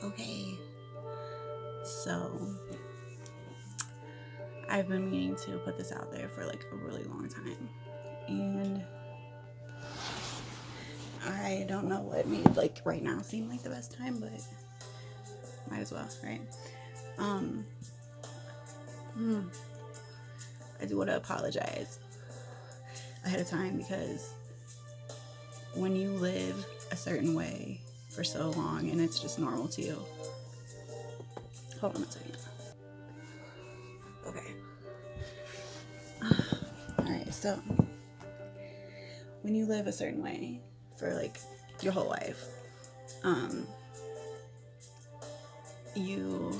Okay, so I've been meaning to put this out there for like a really long time, and I don't know what made like right now seem like the best time, but might as well, right? um I do want to apologize ahead of time, because when you live a certain way for so long and it's just normal to you. Hold on a second. Okay. Alright, so when you live a certain way for like your whole life, you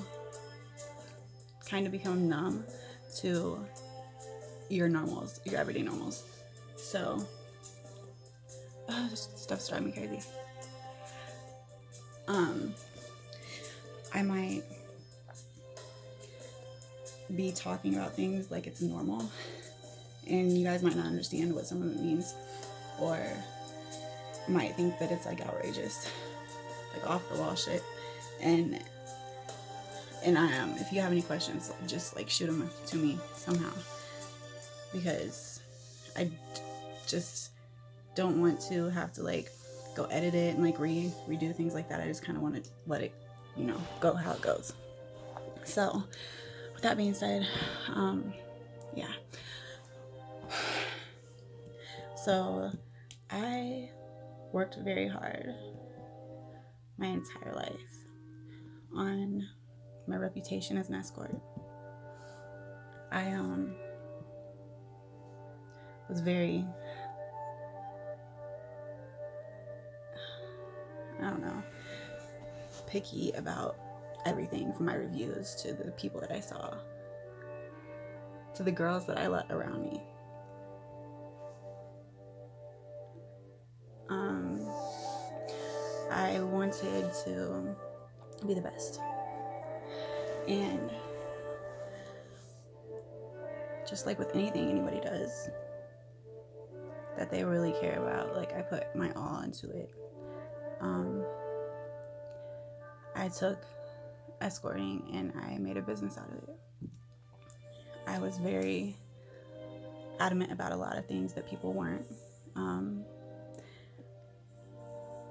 kind of become numb to your normals, your everyday normals. So, this stuff's driving me crazy. I might be talking about things like it's normal, and you guys might not understand what some of it means, or might think that it's like outrageous, like off the wall shit. And I am. If you have any questions, just like shoot them to me somehow, because I just don't want to have to like go edit it and like redo things like that. I just kind of want to let it, go how it goes. So with that being said, yeah. So I worked very hard my entire life on my reputation as an escort. I was very, picky about everything, from my reviews to the people that I saw to the girls that I let around me. I wanted to be the best, and just like with anything anybody does that they really care about, like I put my all into it. I took escorting and I made a business out of it. I was very adamant about a lot of things that people weren't.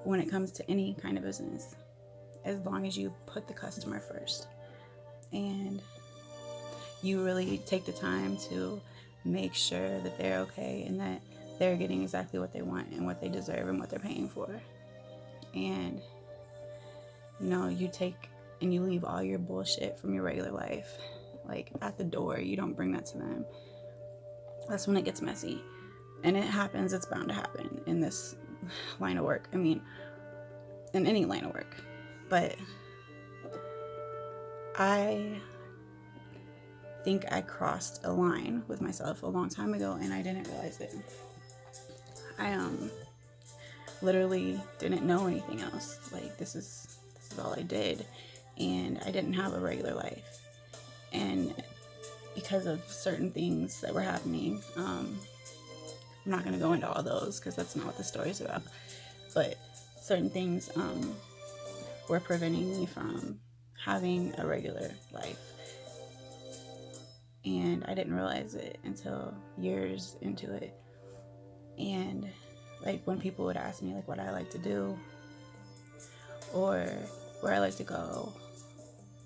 When it comes to any kind of business, as long as you put the customer first and you really take the time to make sure that they're okay and that they're getting exactly what they want and what they deserve and what they're paying for. And you take and you leave all your bullshit from your regular life like at the door. You don't bring that to them. That's when it gets messy. And it happens. It's bound to happen in this line of work. I mean, in any line of work. But I think I crossed a line with myself a long time ago, and I didn't realize it. I literally didn't know anything else. Like this is all I did, and I didn't have a regular life. And because of certain things that were happening, I'm not going to go into all those because that's not what the story's about. But certain things were preventing me from having a regular life. And I didn't realize it until years into it. And like when people would ask me like what I like to do or where I like to go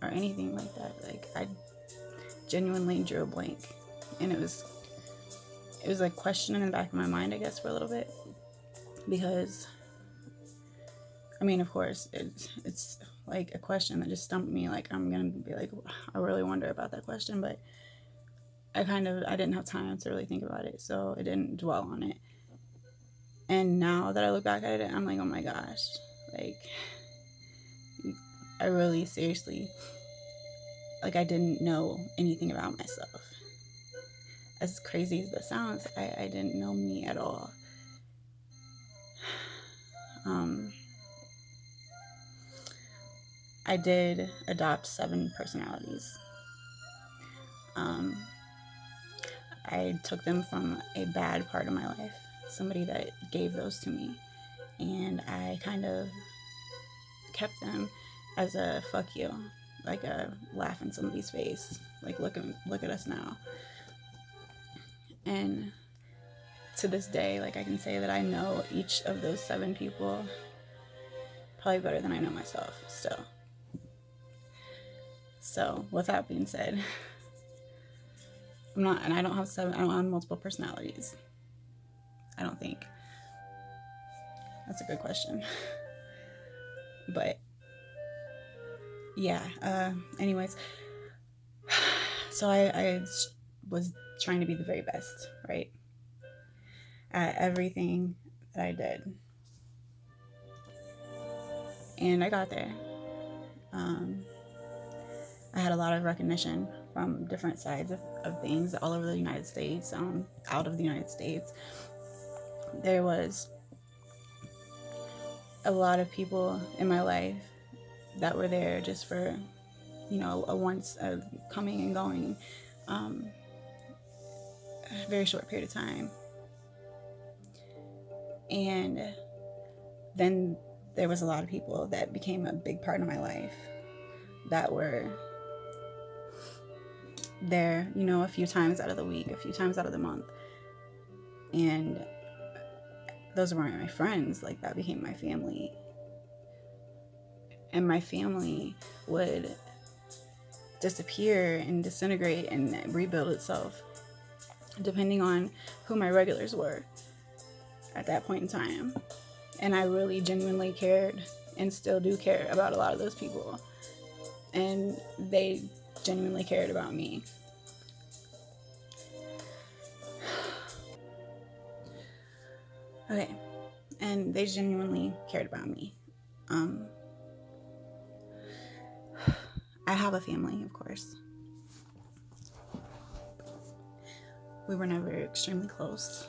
or anything like that, like I genuinely drew a blank. And it was like question in the back of my mind, I guess, for a little bit, because I mean, of course, it's like a question that just stumped me. Like I'm gonna be like, I really wonder about that question, but I didn't have time to really think about it, so I didn't dwell on it. And now that I look back at it, I'm like, oh my gosh, like I really seriously, like I didn't know anything about myself. As crazy as that sounds, I didn't know me at all. I did adopt 7 personalities. I took them from a bad part of my life, somebody that gave those to me, and I kind of kept them as a fuck you, like a laugh in somebody's face, like look at us now. And to this day, like I can say that I know each of those 7 people probably better than I know myself still. So with that being said, I'm not, and I don't have multiple personalities. I don't think. That's a good question. But yeah, anyways, so I was trying to be the very best, right? At everything that I did. And I got there. I had a lot of recognition from different sides of things all over the United States, out of the United States. There was a lot of people in my life that were there just for, a once coming and going, a very short period of time. And then there was a lot of people that became a big part of my life that were there, a few times out of the week, a few times out of the month. And those weren't my friends, like that became my family. And my family would disappear and disintegrate and rebuild itself depending on who my regulars were at that point in time. And I really genuinely cared and still do care about a lot of those people. And they genuinely cared about me. Okay. And they genuinely cared about me. I have a family, of course. We were never extremely close.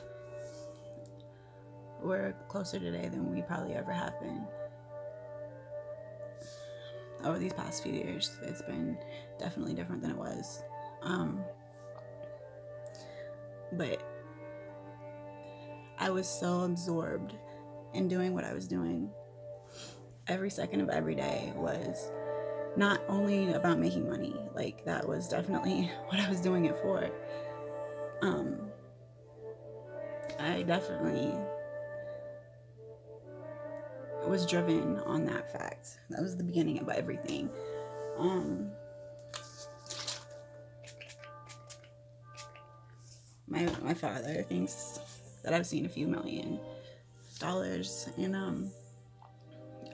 We're closer today than we probably ever have been. Over these past few years, it's been definitely different than it was. But I was so absorbed in doing what I was doing. Every second of every day was not only about making money, like that was definitely what I was doing it for. I definitely was driven on that fact. That was the beginning of everything. My father thinks that I've seen a few $1,000,000, and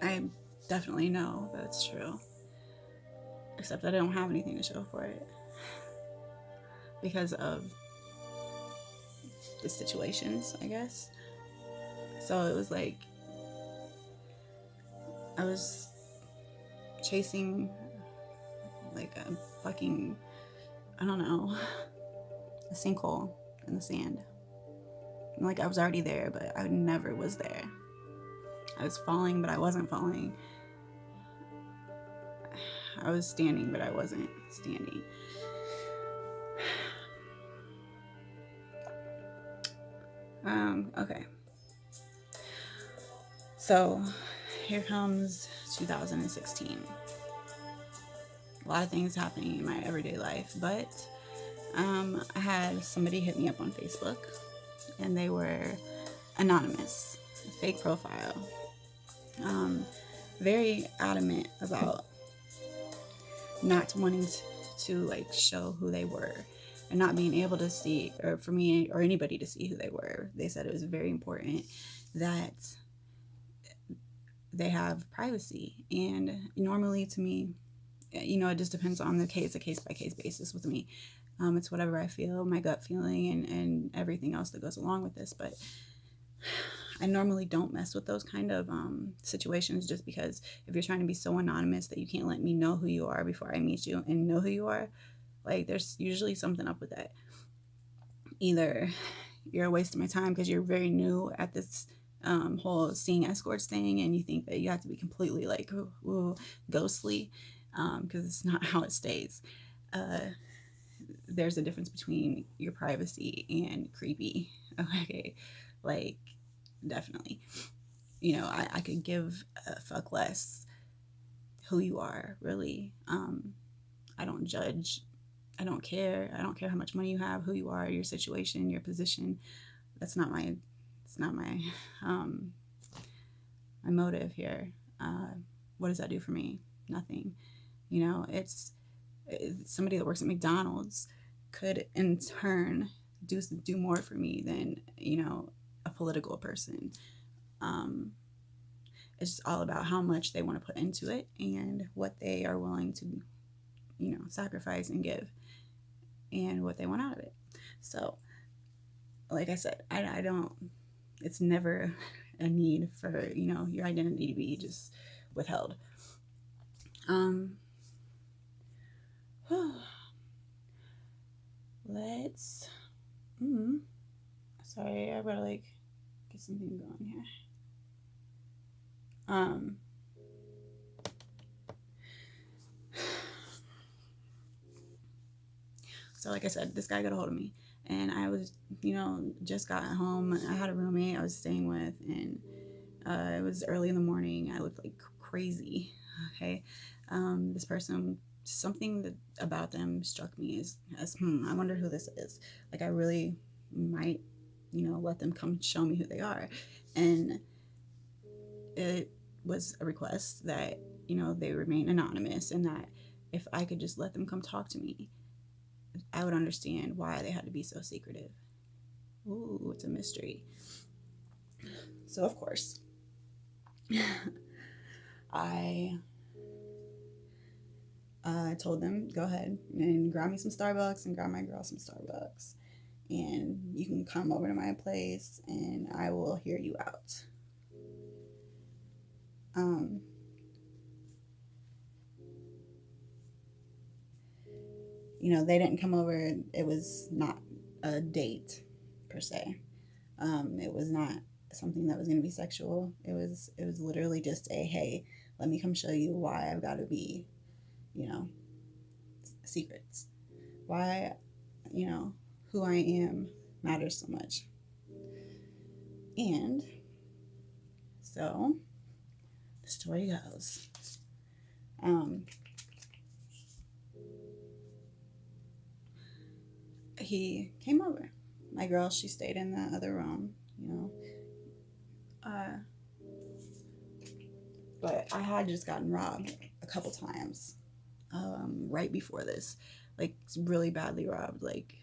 I definitely know that it's true. Except that I don't have anything to show for it because of the situations, I guess. So it was like I was chasing like a fucking, I don't know, a sinkhole in the sand. And like I was already there, but I never was there. I was falling, but I wasn't falling. I was standing, but I wasn't standing. Okay. So here comes 2016. A lot of things happening in my everyday life, but I had somebody hit me up on Facebook, and they were anonymous, fake profile, very adamant about not wanting to like show who they were and not being able to see, or for me or anybody to see who they were. They said it was very important that they have privacy. And normally to me, it just depends on the case, a case-by-case basis with me. It's whatever I feel, my gut feeling, and everything else that goes along with this. But I normally don't mess with those kind of situations, just because if you're trying to be so anonymous that you can't let me know who you are before I meet you and know who you are, like there's usually something up with that. Either you're a waste of my time because you're very new at this whole seeing escorts thing, and you think that you have to be completely like ghostly, because it's not how it stays. There's a difference between your privacy and creepy. Okay, like definitely. I could give a fuck less who you are, really. I don't judge. I don't care. I don't care how much money you have, who you are, your situation, your position. That's not my. It's not um, my motive here. What does that do for me? Nothing. It's somebody that works at McDonald's could in turn do more for me than a political person. Um, it's all about how much they want to put into it and what they are willing to sacrifice and give and what they want out of it. So like I said, I don't, it's never a need for your identity to be just withheld. Let's sorry, I gotta like get something going here. So like I said, this guy got a hold of me, and I was just got home. I had a roommate I was staying with, and it was early in the morning. I looked like crazy. Okay. This person, something about them struck me as I wonder who this is. Like I really might let them come show me who they are. And it was a request that they remain anonymous, and that if I could just let them come talk to me, I would understand why they had to be so secretive. Ooh, it's a mystery. So of course I told them, go ahead and grab me some Starbucks and grab my girl some Starbucks, and you can come over to my place and I will hear you out. They didn't come over. It was not a date per se. It was not something that was going to be sexual. It was literally just a, hey, let me come show you why I've got to be, secrets. Why, who I am matters so much. And so the story goes. He came over. My girl, she stayed in the other room, but I had just gotten robbed a couple times right before this, like really badly robbed, like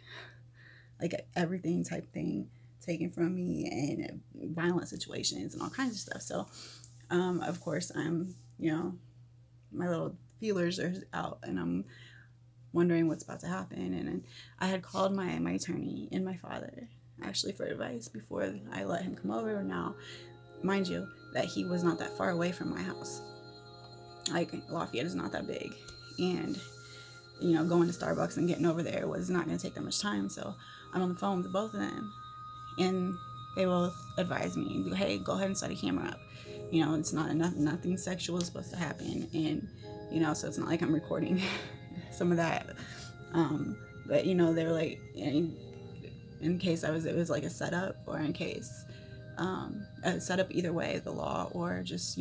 everything type thing taken from me, and violent situations and all kinds of stuff. So of course I'm my little feelers are out, and I'm wondering what's about to happen. And I had called my attorney and my father actually for advice before I let him come over. Now, mind you, that he was not that far away from my house. Like Lafayette is not that big, and going to Starbucks and getting over there was not going to take that much time. So I'm on the phone with both of them, and they both advised me, hey, go ahead and set a camera up. It's not enough, nothing sexual is supposed to happen, and so it's not like I'm recording some of that. But they were like, in case it was like a setup, or in case a setup either way, the law, or just